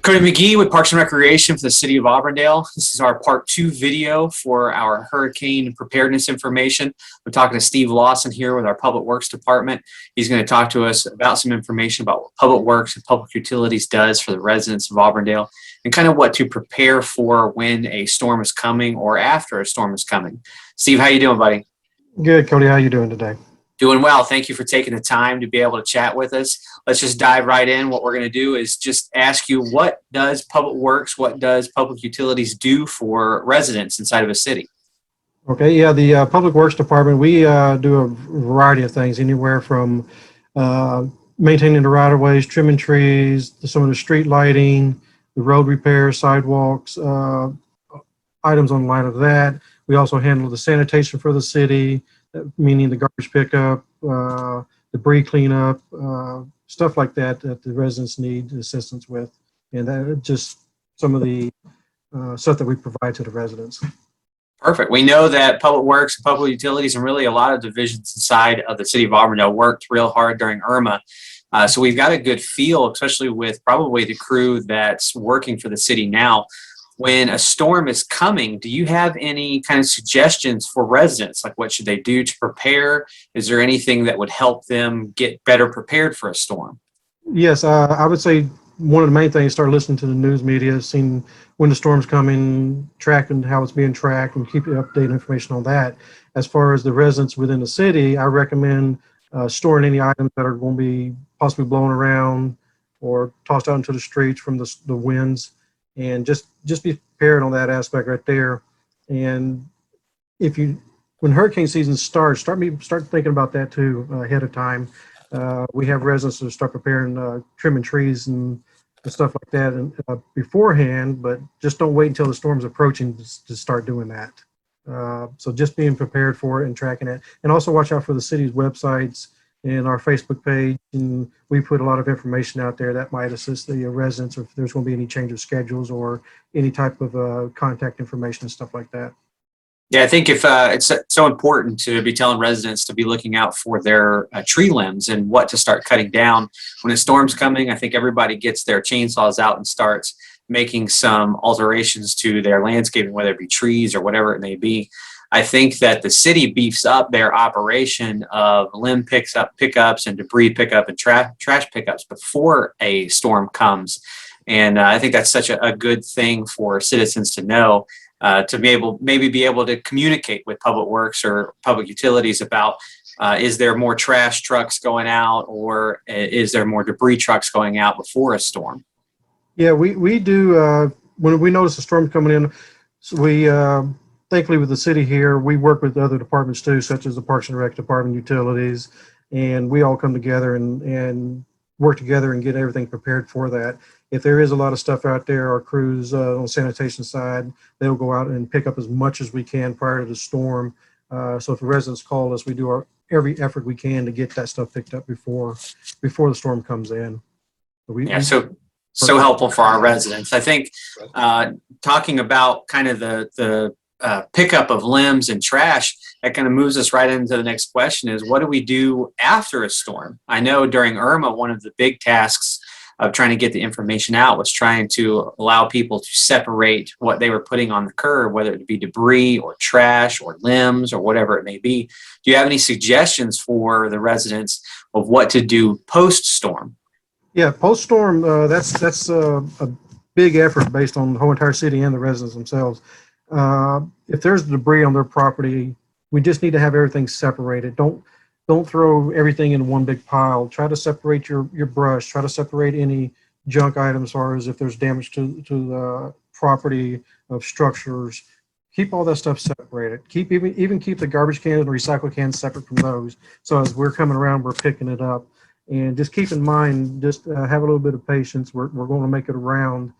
Cody McGee with Parks and Recreation for the City of Auburndale. This is our part 2 video for our hurricane preparedness information. We're talking to Steve Lawson here with our Public Works Department. He's going to talk to us about some information about what Public Works and Public Utilities does for the residents of Auburndale and kind of what to prepare for when a storm is coming or after a storm is coming. Steve, how you doing, buddy? Good, Cody. How you doing today? Doing well. Thank you for taking the time to be able to chat with us. Let's just dive right in. What we're going to do is just ask you, what does Public Works, what does Public Utilities do for residents inside of a city? Okay, yeah, the Public Works Department, we do a variety of things, anywhere from maintaining the right-of-ways, trimming trees, some of the street lighting, the road repair, sidewalks, items on the line of that. We also handle the sanitation for the city, meaning the garbage pickup, debris cleanup, stuff like that that the residents need assistance with. And that just some of the stuff that we provide to the residents. Perfect. We know that Public Works and Public Utilities and really a lot of divisions inside of the City of Auburndale worked real hard during Irma. So we've got a good feel, especially with probably the crew that's working for the city now. When a storm is coming, do you have any kind of suggestions for residents? Like, what should they do to prepare? Is there anything that would help them get better prepared for a storm? Yes, I would say one of the main things, start listening to the news media, seeing when the storm's coming, tracking how it's being tracked, and keep you updated information on that. As far as the residents within the city, I recommend storing any items that are going to be possibly blown around or tossed out into the streets from the winds. And just be prepared on that aspect right there. And when hurricane season starts, start thinking about that too ahead of time. We have residents who start preparing trimming trees and stuff like that and beforehand, but just don't wait until the storm's approaching to start doing that. So just being prepared for it and tracking it, and also watch out for the city's websites and our Facebook page, and we put a lot of information out there that might assist the residents if there's going to be any change of schedules or any type of contact information and stuff like that. Yeah, I think if it's so important to be telling residents to be looking out for their tree limbs and what to start cutting down when a storm's coming. I think everybody gets their chainsaws out and starts making some alterations to their landscaping, whether it be trees or whatever it may be. I think that the city beefs up their operation of limb pickups and debris pickup and trash pickups before a storm comes. And I think that's such a good thing for citizens to know, to maybe be able to communicate with Public Works or Public Utilities about is there more trash trucks going out, or is there more debris trucks going out before a storm? Yeah, we do. When we notice a storm coming in, so we thankfully with the city here, we work with other departments too, such as the Parks and Rec Department, Utilities, and we all come together and work together and get everything prepared for that. If there is a lot of stuff out there, our crews on the sanitation side, they'll go out and pick up as much as we can prior to the storm. So if the residents call us, we do every effort we can to get that stuff picked up before the storm comes in. So helpful for our residents. I think talking about kind of the pickup of limbs and trash, that kind of moves us right into the next question is, what do we do after a storm? I know during Irma, one of the big tasks of trying to get the information out was trying to allow people to separate what they were putting on the curb, whether it be debris or trash or limbs or whatever it may be. Do you have any suggestions for the residents of what to do post-storm? Yeah, post-storm, that's a big effort based on the whole entire city and the residents themselves. If there's debris on their property, we just need to have everything separated. Don't throw everything in one big pile. Try to separate your brush. Try to separate any junk items, as far as if there's damage to the property of structures. Keep all that stuff separated. Even keep the garbage cans and recycle cans separate from those. So as we're coming around, we're picking it up. And just keep in mind, just have a little bit of patience. We're going to make it around.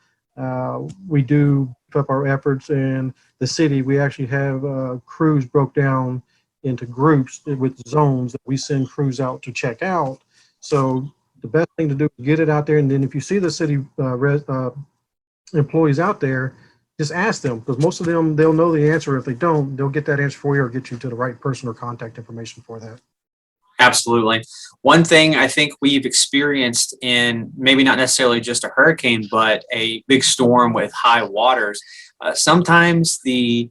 We do keep up our efforts in the city. We actually have crews broke down into groups with zones that we send crews out to check out. So the best thing to do is get it out there. And then if you see the city employees out there, just ask them, because most of them, they'll know the answer. If they don't, they'll get that answer for you or get you to the right person or contact information for that. Absolutely. One thing I think we've experienced in maybe not necessarily just a hurricane, but a big storm with high waters, sometimes the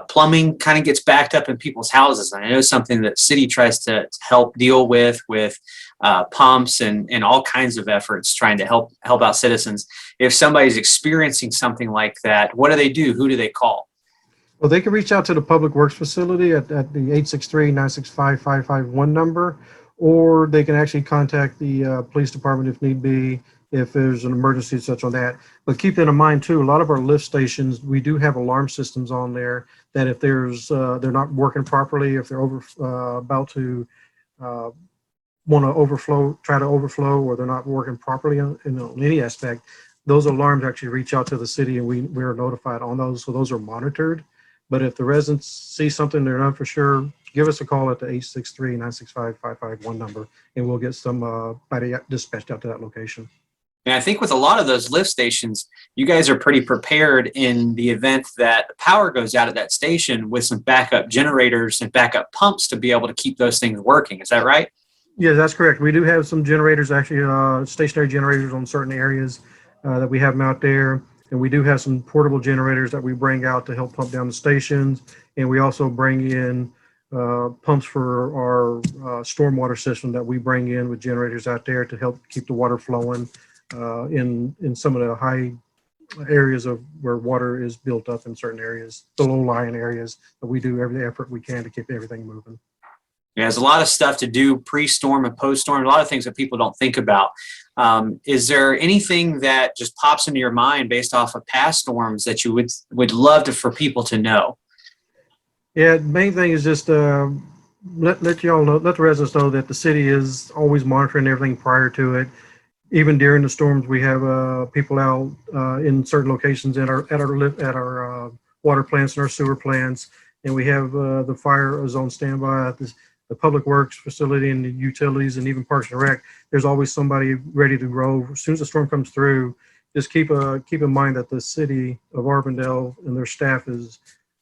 plumbing kind of gets backed up in people's houses. And I know something that city tries to help deal with pumps and all kinds of efforts trying to help out citizens. If somebody's experiencing something like that, what do they do? Who do they call? Well, they can reach out to the Public Works Facility at the 863-965-5551 number, or they can actually contact the police department if need be, if there's an emergency such on that. But keep that in mind too, a lot of our lift stations, we do have alarm systems on there that if there's they're not working properly, if they're about to uh, want to try to overflow, or they're not working properly in any aspect, those alarms actually reach out to the city and we are notified on those. So those are monitored. But if the residents see something they're not for sure, give us a call at the 863-965-5551 number, and we'll get somebody dispatched out to that location. And I think with a lot of those lift stations, you guys are pretty prepared in the event that the power goes out at that station with some backup generators and backup pumps to be able to keep those things working. Is that right? Yeah, that's correct. We do have some generators, actually, stationary generators on certain areas that we have them out there. And we do have some portable generators that we bring out to help pump down the stations. And we also bring in pumps for our stormwater system that we bring in with generators out there to help keep the water flowing in some of the high areas of where water is built up in certain areas, the low-lying areas. But we do every effort we can to keep everything moving. Yeah, there's a lot of stuff to do pre-storm and post-storm, a lot of things that people don't think about. Is there anything that just pops into your mind based off of past storms that you would love for people to know? Yeah, the main thing is just let y'all know, let the residents know that the city is always monitoring everything prior to it. Even during the storms, we have people out in certain locations at our water plants and our sewer plants, and we have the fire is on standby at the public works facility and the utilities and even Parks and Rec. There's always somebody ready to go as soon as the storm comes through. Just keep in mind that the city of Auburndale and their staff is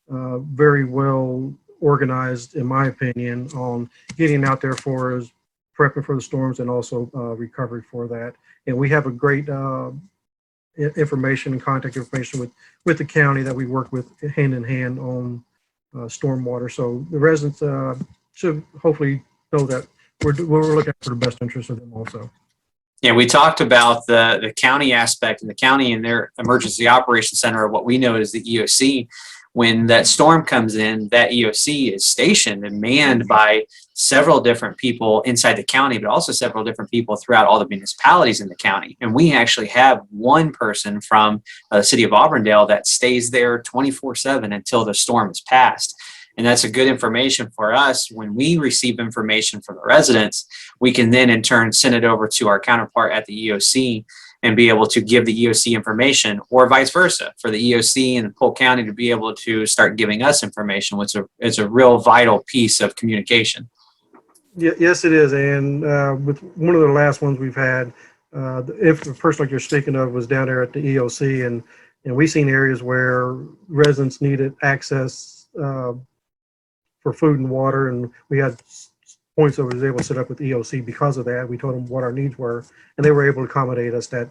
very well organized, in my opinion, on getting out there for us, prepping for the storms and also recovery for that. And we have a great information and contact information with the county that we work with hand in hand on stormwater. So the residents should hopefully know that we're looking out for the best interest of them also. Yeah, we talked about the county aspect, and the county and their emergency operations center, or what we know as the EOC. When that storm comes in, that EOC is stationed and manned by several different people inside the county, but also several different people throughout all the municipalities in the county. And we actually have one person from the city of Auburndale that stays there 24/7 until the storm is passed. And that's a good information for us. When we receive information from the residents, we can then in turn send it over to our counterpart at the EOC and be able to give the EOC information, or vice versa, for the EOC and Polk County to be able to start giving us information, which is a real vital piece of communication. Yeah, yes, it is. And with one of the last ones we've had, if the person like you're speaking of was down there at the EOC, and we've seen areas where residents needed access for food and water, and we had points that we was able to set up with EOC because of that. We told them what our needs were, and they were able to accommodate us to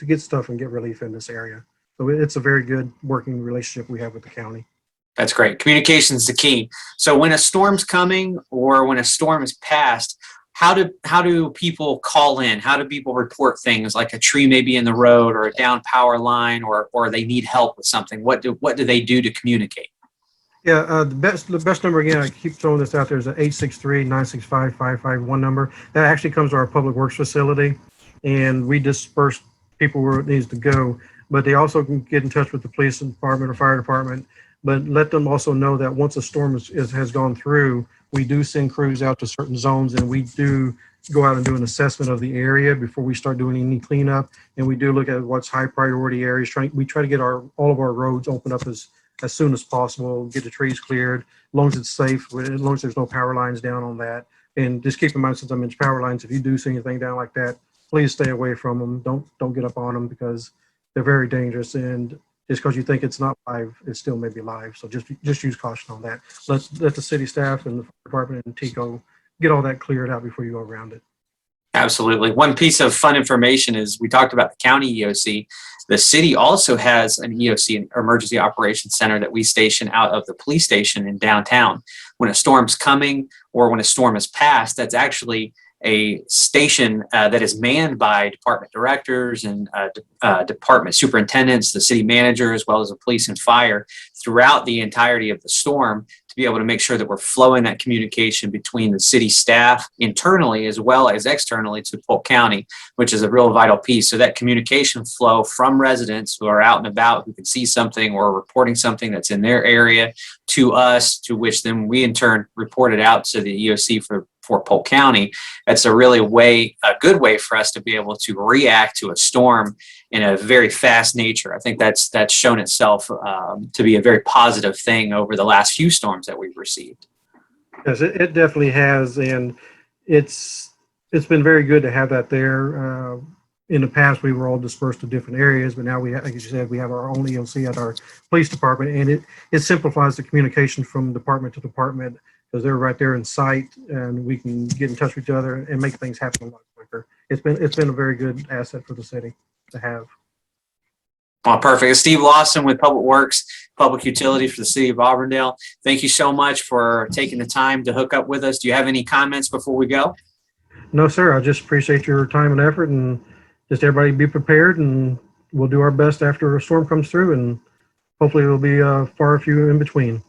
get stuff and get relief in this area. So it's a very good working relationship we have with the county. That's great. Communication is the key. So when a storm's coming or when a storm is passed, how do people call in? How do people report things like a tree may be in the road or a down power line, or they need help with something? What do they do to communicate? Yeah, the best number, again, I keep throwing this out there, is an 863-965-5551 number. That actually comes to our public works facility, and we disperse people where it needs to go. But they also can get in touch with the police department or fire department. But let them also know that once a storm has gone through, we do send crews out to certain zones, and we do go out and do an assessment of the area before we start doing any cleanup. And we do look at what's high priority areas. We try to get all of our roads open up as soon as possible, get the trees cleared, as long as it's safe, as long as there's no power lines down on that. And just keep in mind, since I mentioned power lines, if you do see anything down like that, please stay away from them. Don't get up on them, because they're very dangerous. And just because you think it's not live, it still may be live. So just use caution on that. Let the city staff and the fire department and TECO get all that cleared out before you go around it. Absolutely. One piece of fun information is we talked about the county EOC. The city also has an EOC, an Emergency Operations Center, that we station out of the police station in downtown. When a storm's coming or when a storm has passed, that's actually a station that is manned by department directors and department superintendents, the city manager, as well as the police and fire throughout the entirety of the storm, to be able to make sure that we're flowing that communication between the city staff internally as well as externally to Polk County, which is a real vital piece. So that communication flow from residents who are out and about, who can see something or reporting something that's in their area to us, to which then we in turn report it out to the EOC for Polk County. That's a really a good way for us to be able to react to a storm in a very fast nature. I think that's shown itself to be a very positive thing over the last few storms that we've received. Yes, it definitely has, and it's been very good to have that there. In the past, we were all dispersed to different areas, but now like you said, we have our own EOC at our police department, and it simplifies the communication from department to department, because they're right there in sight, and we can get in touch with each other and make things happen a lot quicker. It's been a very good asset for the city to have. Well, perfect. Steve Lawson with Public Works, Public Utility for the city of Auburndale. Thank you so much for taking the time to hook up with us. Do you have any comments before we go? No, sir. I just appreciate your time and effort, and just everybody be prepared, and we'll do our best after a storm comes through, and hopefully it'll be far few in between.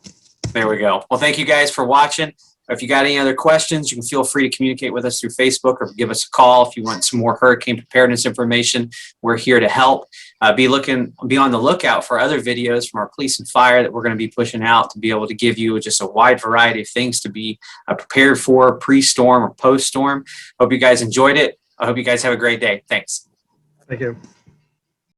There we go. Well, thank you guys for watching. If you got any other questions, you can feel free to communicate with us through Facebook or give us a call if you want some more hurricane preparedness information. We're here to help. Be on the lookout for other videos from our police and fire that we're going to be pushing out to be able to give you just a wide variety of things to be prepared for pre-storm or post-storm. Hope you guys enjoyed it. I hope you guys have a great day. Thanks. Thank you.